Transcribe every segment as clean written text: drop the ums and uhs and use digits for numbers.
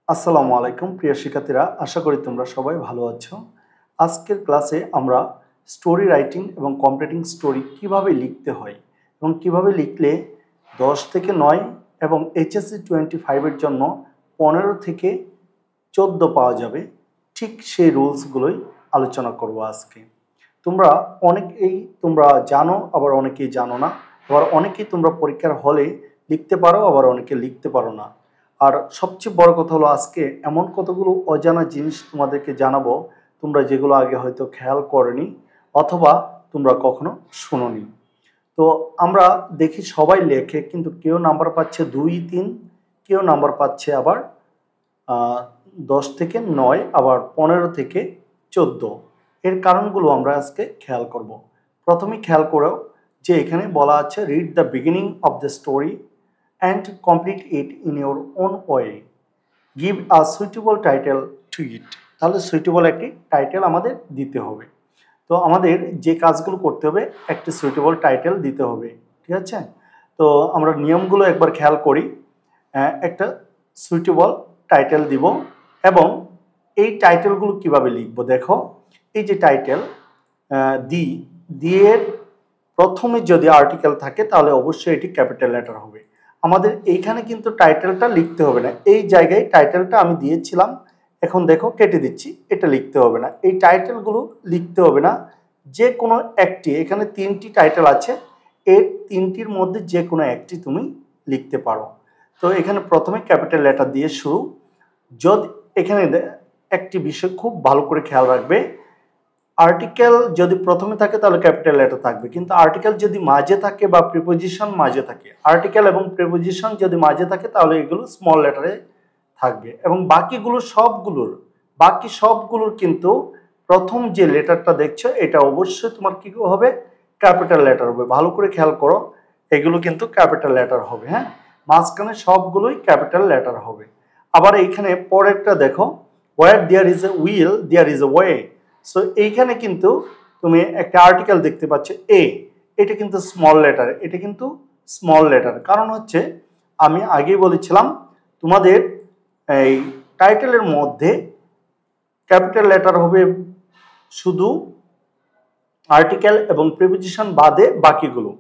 আসসালামু আলাইকুম প্রিয় শিক্ষার্থীরা, আশা করি তোমরা সবাই ভালো আছো। আজকের ক্লাসে আমরা স্টোরি রাইটিং এবং কমপ্লিটিং স্টোরি কিভাবে লিখতে হয় এবং কিভাবে লিখলে 10 থেকে 9 এবং এইচএসসি 25-এর জন্য 15 থেকে 14 পাওয়া যাবে, ঠিক সেই রুলসগুলোই আলোচনা করব আজকে। তোমরা জানো, আবার অনেকেই জানো না, আবার অনেকেই তোমরা পরীক্ষার হলে লিখতে পারো, আবার অনেকে লিখতে পারো না। আর সবচেয়ে বড় কথা হলো আজকে এমন কতগুলো অজানা জিনিস তোমাদেরকে জানাবো, তোমরা যেগুলো আগে হয়তো খেয়াল করনি অথবা তোমরা কখনো শুনোনি। তো আমরা দেখি সবাই লেখে, কিন্তু কেউ নাম্বার পাচ্ছে 2-3, কেউ নাম্বার পাচ্ছে আবার 10 থেকে 9, আবার 15 থেকে 14। এর কারণগুলো আমরা আজকে খেয়াল করব। প্রথমে খেয়াল করো যে এখানে বলা আছে read the beginning of the story and complete it in your own way. Give a suitable title to it. তাহলে সুইটেবল একটি টাইটেল আমাদের দিতে হবে। তো আমাদের যে কাজগুলো করতে হবে, একটি সুইটেবল টাইটেল দিতে হবে, ঠিক আছে? তো আমরা নিয়মগুলো একবার খেয়াল করি। একটা সুইটেবল টাইটেল দিব এবং এই টাইটেলগুলো কিভাবে লিখব দেখো। এই যে টাইটেল দিয়ে প্রথমে যদি আর্টিকেল থাকে তাহলে অবশ্যই এটি ক্যাপিটাল লেটার হবে। আমাদের এইখানে কিন্তু টাইটেলটা লিখতে হবে না, এই জায়গায় টাইটেলটা আমি দিয়েছিলাম, এখন দেখো কেটে দিচ্ছি, এটা লিখতে হবে না। এই টাইটেলগুলো লিখতে হবে না, যে কোনো একটি, এখানে 3টি টাইটেল আছে, এর 3টির মধ্যে যে কোনো একটি তুমি লিখতে পারো। তো এখানে প্রথমে ক্যাপিটাল লেটার দিয়ে শুরু। যদি এখানে একটি বিষয় খুব ভালো করে খেয়াল রাখবে, আর্টিকেল যদি প্রথমে থাকে তাহলে ক্যাপিটাল লেটার থাকবে, কিন্তু আর্টিকেল যদি মাঝে থাকে বা প্রিপোজিশন মাঝে থাকে, আর্টিকেল এবং প্রিপোজিশন যদি মাঝে থাকে তাহলে এগুলো স্মল লেটারে থাকবে। এবং বাকি সবগুলোর কিন্তু প্রথম যে লেটারটা দেখছো এটা অবশ্যই তোমার কি হবে, ক্যাপিটাল লেটার হবে। ভালো করে খেয়াল করো, এগুলো কিন্তু ক্যাপিটাল লেটার হবে। হ্যাঁ, মাঝখানে সবগুলোই ক্যাপিটাল লেটার হবে। আবার এইখানে পরেরটা দেখো, where there is a will there is a way. So এইখানে কিন্তু তুমি একটা আর্টিকেল দেখতে পাচ্ছ এ, এটা কিন্তু স্মল লেটার, এটা কিন্তু স্মল লেটার। কারণ হচ্ছে আমি আগেই বলেছিলাম তোমাদের এই টাইটেলের মধ্যে ক্যাপিটাল লেটার হবে শুধু আর্টিকেল এবং প্রিপোজিশন বাদে বাকিগুলো।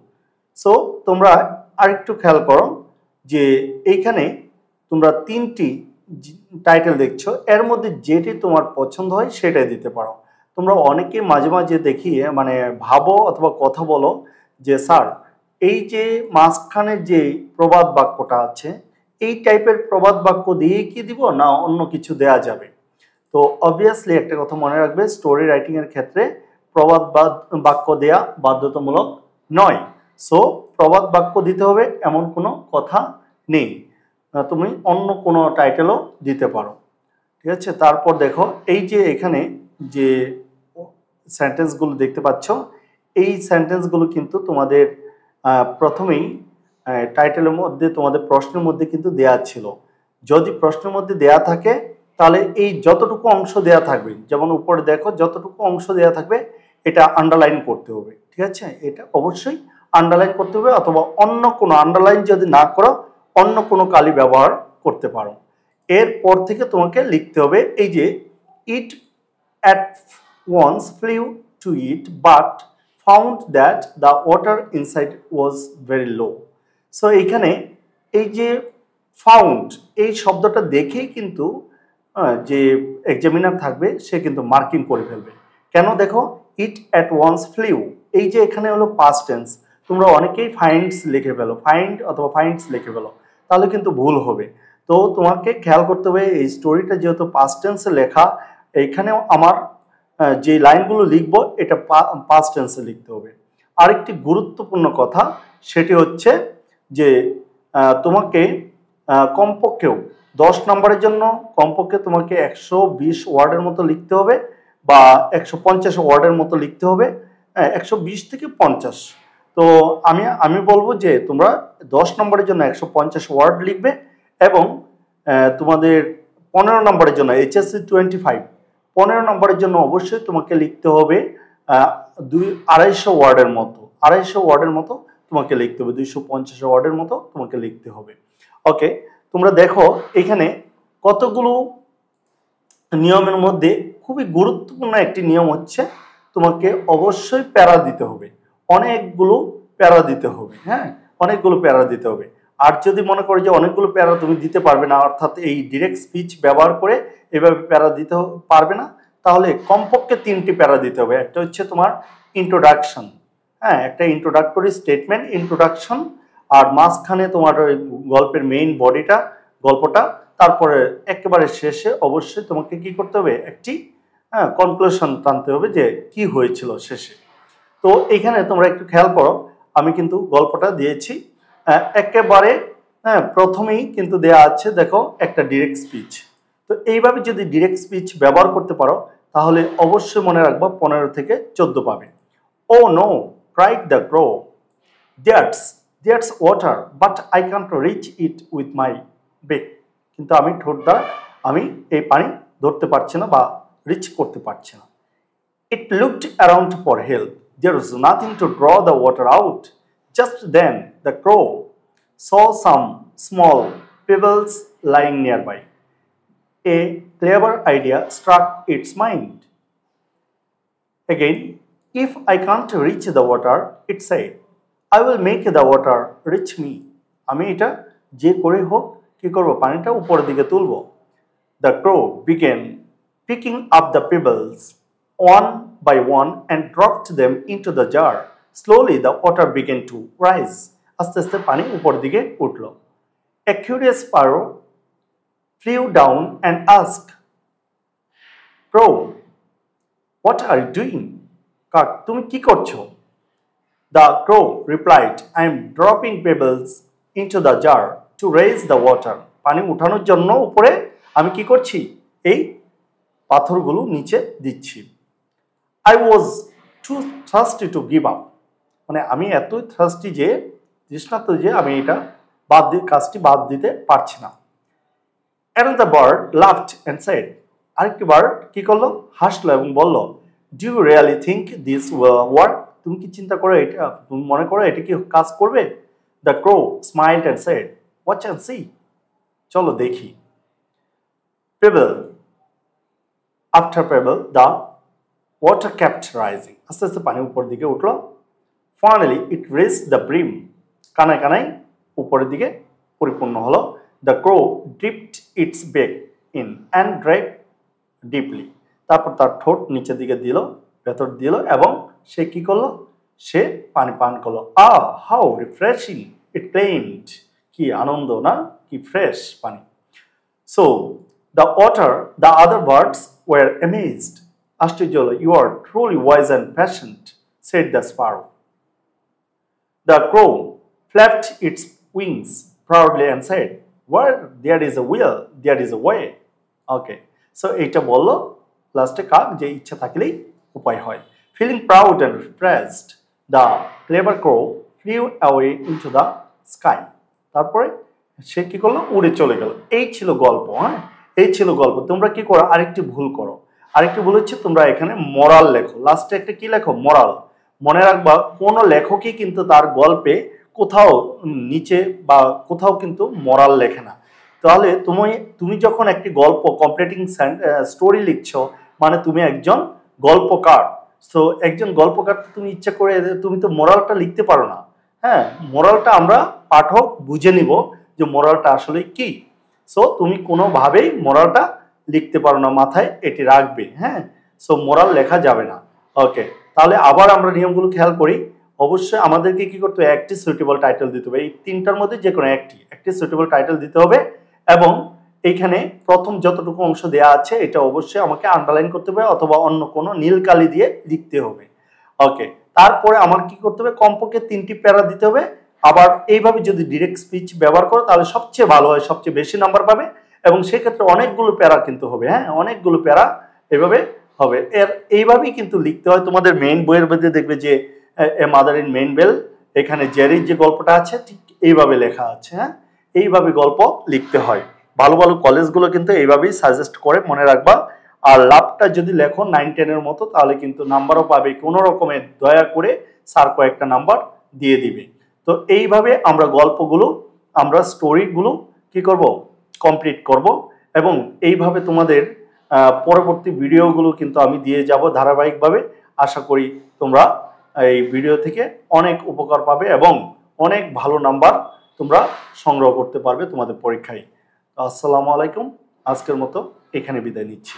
সো তোমরা আরেকটু খেয়াল করো যে এইখানে তোমরা 3টি টাইটেল দেখছো, এর মধ্যে যেটি তোমার পছন্দ হয় সেটাই দিতে পারো। তোমরা অনেকে মাঝে মাঝে দেখিয়ে ভাবো অথবা কথা বলো যে স্যার এই যে মাঝখানে যে প্রবাদ বাক্যটা আছে, এই টাইপের প্রবাদ বাক্য দিয়ে কি দিব না অন্য কিছু দেয়া যাবে? তো অবভিয়াসলি একটা কথা মনে রাখবে, স্টোরি রাইটিং এর ক্ষেত্রে প্রবাদ বাক্য দেয়া বাধ্যতামূলক নয়। সো প্রবাদ বাক্য দিতে হবে এমন কোনো কথা নেই, তুমি অন্য কোনো টাইটেলও দিতে পারো, ঠিক আছে? তারপর দেখো এই যে এখানে যে সেন্টেন্সগুলো দেখতে পাচ্ছ, এই সেন্টেন্সগুলো কিন্তু তোমাদের প্রথমেই টাইটেলের মধ্যে, তোমাদের প্রশ্নের মধ্যে কিন্তু দেয়া ছিল। যদি প্রশ্নের মধ্যে দেয়া থাকে তাহলে এই যতটুকু অংশ দেয়া থাকবে, যেমন উপরে দেখো যতটুকু অংশ দেয়া থাকবে এটা আন্ডারলাইন করতে হবে, ঠিক আছে? এটা অবশ্যই আন্ডারলাইন করতে হবে, অথবা অন্য কোনো, আন্ডারলাইন যদি না করো অন্য কোনো কালি ব্যবহার করতে পারো। এরপর থেকে তোমাকে লিখতে হবে এই যে ইট at once flew to it but found that the water inside was very low. So এইখানে এই যে ফাউন্ড এই শব্দটা দেখেই কিন্তু যে এক্সামিনার থাকবে সে কিন্তু মার্কিং করে ফেলবে। কেন দেখো, ইট অ্যাট ওয়ান্স ফ্লিউ, এই যে এখানে হলো পাস্ট টেন্স, তোমরা অনেকেই ফাইন্ডস লিখে ফেলো, ফাইন্ড অথবা ফাইন্ডস লিখে ফেলো, তাহলে কিন্তু ভুল হবে। তো তোমাকে খেয়াল করতে হবে এই স্টোরিটা যেহেতু পাস্ট টেন্সে লেখা, এইখানেও আমার যে লাইনগুলো লিখবো এটা পাস্ট টেন্সে লিখতে হবে। আরেকটি গুরুত্বপূর্ণ কথা সেটি হচ্ছে যে তোমাকে কমপক্ষেও 10 নম্বরের জন্য কমপক্ষে তোমাকে 120 ওয়ার্ডের মতো লিখতে হবে বা 150 ওয়ার্ডের মতো লিখতে হবে, 120 থেকে 50। তো আমি বলবো যে তোমরা 10 নম্বরের জন্য 150 ওয়ার্ড লিখবে এবং তোমাদের 15 নম্বরের জন্য এইচএসসি 25 15 নম্বরের জন্য অবশ্যই তোমাকে লিখতে হবে 250 ওয়ার্ডের মতো, 250 ওয়ার্ডের মতো তোমাকে লিখতে হবে, 250 ওয়ার্ডের মতো তোমাকে লিখতে হবে। ওকে, তোমরা দেখো এখানে কতগুলো নিয়মের মধ্যে খুবই গুরুত্বপূর্ণ একটি নিয়ম হচ্ছে তোমাকে অবশ্যই প্যারা দিতে হবে, অনেকগুলো প্যারা দিতে হবে। হ্যাঁ, অনেকগুলো প্যারা দিতে হবে। আর যদি মনে করো যে অনেকগুলো প্যারা তুমি দিতে পারবে না, অর্থাৎ এই ডিরেক্ট স্পিচ ব্যবহার করে এভাবে প্যারা দিতে পারবে না, তাহলে কমপক্ষে 3টি প্যারা দিতে হবে। একটা হচ্ছে তোমার ইন্ট্রোডাকশন, হ্যাঁ, একটা ইন্ট্রোডাক্টরি স্টেটমেন্ট, ইন্ট্রোডাকশন, আর মাঝখানে তোমার ওই গল্পের মেইন বডিটা, গল্পটা, তারপরে একেবারে শেষে অবশ্যই তোমাকে কি করতে হবে, একটি কনক্লুশন টানতে হবে যে কি হয়েছিল শেষে। তো এখানে তোমরা একটু খেয়াল করো, আমি কিন্তু গল্পটা দিয়েছি একেবারে প্রথমেই কিন্তু দেয়া আছে, দেখো একটা ডিরেক্ট স্পিচ। তো এইভাবে যদি ডিরেক্ট স্পিচ ব্যবহার করতে পারো তাহলে অবশ্যই মনে রাখবা 15 থেকে 14 পাবে। ও no, cried the crow, that's water, but I can't reach it with my beak. কিন্তু আমি ঠোঁট দ্বারা আমি এই পানি ধরতে পারছি না বা রিচ করতে পারছি না। It looked around for help. There was nothing to draw the water out. Just then the crow saw some small pebbles lying nearby. A clever idea struck its mind. Again, if I can't reach the water, it said, I will make the water reach me. আমি এটা যে করে হোক কি করব, পানিটা উপরের দিকে তুলব। The crow began picking up the pebbles one by one and dropped them into the jar. Slowly the water began to rise. আস্তে আস্তে পানি উপরের দিকে উঠল। A curious sparrow flew down and asked, Crow, what are you doing? কাক, তুমি কি করছো? The crow replied, I am dropping pebbles into the jar to raise the water. পানি উঠানোর জন্য উপরে আমি কি করছি, এই পাথরগুলো নিচে দিচ্ছি। I was too thirsty to give up. মানে আমি এতই থার্স্টি যে, তৃষ্ণার্ত যে আমি এটা কাজটি বাদ দিতে পারছি না। Another bird laughed and said, আরেকটি বার্ড কি করলো, হাসলো এবং বলল, Do you really think this will work? তুমি কি চিন্তা করো এটা, তুমি মনে করো এটা কি কাজ করবে? The crow smiled and said, Watch and see. চলো দেখি। Pebble after pebble, the water kept rising. আস্তে আস্তে পানি উপর দিকে উঠলো। Finally, it reached the brim. কানায় কানায় উপরের দিকে পরিপূর্ণ হলো। The crow dipped its beak in and drank deeply. তারপর তার ঠোঁট নিচের দিকে দিল, ভেতর দিল এবং সে কি করলো, সে পানি পান করলো। How refreshing, it claimed. কি আনন্দ না, কি ফ্রেশ পানি। So the other birds were amazed. আশ্চর্য হলো। You are truly wise and patient, said the sparrow. The crow flapped its wings proudly and said, Where there is a will, there is a way. Okay, so এটা বললো লাস্টে কাক যে ইচ্ছা থাকলেই উপায় হয়। Feeling proud and refreshed, the clever crow flew away into the sky. তারপরে সে কি করলো, উড়ে চলে গেল। এই ছিল গল্প। হ্যাঁ, এই ছিল গল্প। তোমরা কি করো, আরেকটি ভুল করো। আরেকটি ভুল হচ্ছে তোমরা এখানে মোরাল লেখো, লাস্টে একটা কি লেখো, মোরাল। মনে রাখবা কোন লেখকই কিন্তু তার গল্পে কোথাও নিচে বা কোথাও কিন্তু মোরাল লেখে না। তাহলে তুমি যখন একটি গল্প কমপ্লিটিং স্টোরি লিখছো, মানে তুমি একজন গল্পকার। সো একজন গল্পকার তুমি ইচ্ছা করে তুমি তো মোরালটা লিখতে পারো না। হ্যাঁ, মোরালটা আমরা পাঠক বুঝে নিব যে মোরালটা আসলে কি। সো তুমি কোনোভাবেই মোরালটা লিখতে পারো না, মাথায় এটি রাখবে। হ্যাঁ, সো মোরাল লেখা যাবে না। ওকে, তাহলে আবার আমরা নিয়মগুলো খেয়াল করি। অবশ্যই আমাদেরকে কি করতে হবে, একটি সুইটেবল টাইটেল দিতে হবে। এই তিনটার মধ্যে যে কোনো একটি সুইটেবল টাইটেল দিতে হবে এবং এইখানে প্রথম যতটুকু অংশ দেয়া আছে এটা অবশ্যই আমাকে আন্ডারলাইন করতে হবে অথবা অন্য কোনো নীল কালি দিয়ে লিখতে হবে। ওকে, তারপরে আমার কি করতে হবে, কমপক্ষে 3টি প্যারা দিতে হবে। আবার এইভাবে যদি ডিরেক্ট স্পিচ ব্যবহার করো তাহলে সবচেয়ে ভালো হয়, সবচেয়ে বেশি নাম্বার পাবে এবং সেক্ষেত্রে অনেকগুলো প্যারা কিন্তু হবে। হ্যাঁ, অনেকগুলো প্যারা এভাবে হবে। এইভাবেই কিন্তু লিখতে হয়। তোমাদের মেইন বইয়ের মধ্যে দেখবে যে a mother in main bell, এখানে জেরির যে গল্পটা আছে ঠিক এইভাবে লেখা আছে। হ্যাঁ, এইভাবে গল্প লিখতে হয়। ভালো ভালো কলেজগুলো কিন্তু এইভাবেই সাজেস্ট করে, মনে রাখবা। আর লাভটা যদি লেখো 9-10 মতো তাহলে কিন্তু নাম্বারও পাবে। কোনো রকমের দয়া করে স্যার কয়েকটা নাম্বার দিয়ে দিবে। তো এইভাবে আমরা গল্পগুলো, আমরা স্টোরিগুলো কি করব, কমপ্লিট করব এবং এইভাবে তোমাদের পরবর্তী ভিডিওগুলো কিন্তু আমি দিয়ে যাব ধারাবাহিকভাবে। আশা করি তোমরা এই ভিডিও থেকে অনেক উপকার পাবে এবং অনেক ভালো নাম্বার তোমরা সংগ্রহ করতে পারবে তোমাদের পরীক্ষায়। আসসালামু আলাইকুম, আজকের মতো এখানে বিদায় নিচ্ছি।